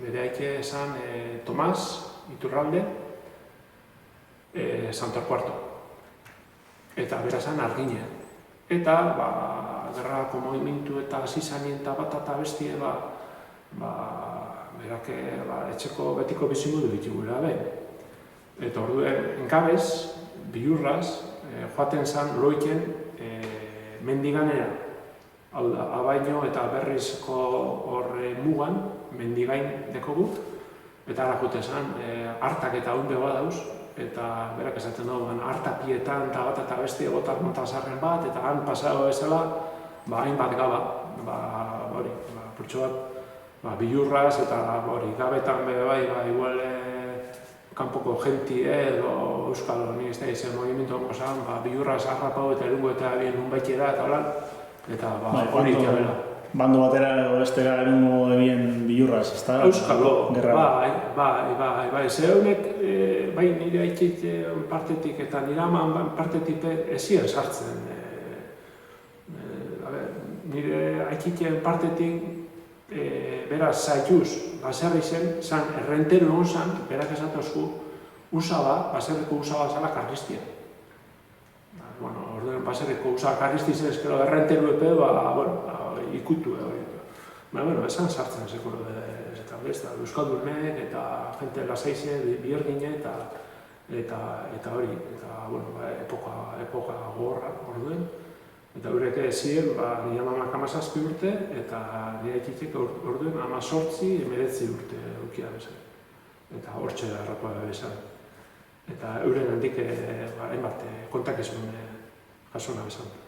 bere aike esan Tomas Iturralde Santorcuarto. Eta bera esan Argine. Eta, gerrako movimentu eta hasi zanien eta bat eta bestie, berak etxeko betiko bizimodu ditugula behin. Eta orduen, enkabez, Bihurraz, joaten zan loiken mendiganera. Hau da, Abaino eta Berrizko horre mugan, mendigain dekogu, eta ara joten zan, hartak eta hunde badauz, eta berak esaten dugu, hartapietan eta bat eta bestie botar montazarren bat, eta han pasado ezela, hainbat gaba, purtsu bat, Bihurraz eta gabetan bai, igual kanpoko jentie edo euskal honi ez da izen movimentu hongo zan, Bihurraz harrapau eta erungo eta bien nunbaitera eta holan, eta hori ikabela. Bando batera edo bestera erungo ebien Bihurraz, ez da? Euskalo, bai, ze honek, bai nire aitzit partetik eta nire aman partetik ezien sartzen. Nire aitzitien partetik beraz zaituz, baserri zen, zan errenteru egon zan, berak esatozku, usaba, baserriko usaba zala karristia. Orduen baserriko usaba karristi zen, eskero errenteru epe, ikutu hori. Esan sartzen sekuro Euskaldurnek eta jente lasaize, bihurgine eta hori, epoka gogorra orduen. Eta horrek ziren, nire amamak 17 urte, eta nire aikitek orduen 18-19 urte eukia bezala. Eta hortxe da erratua bezala. Eta euren handik hainbat kontakizun jasona bezala.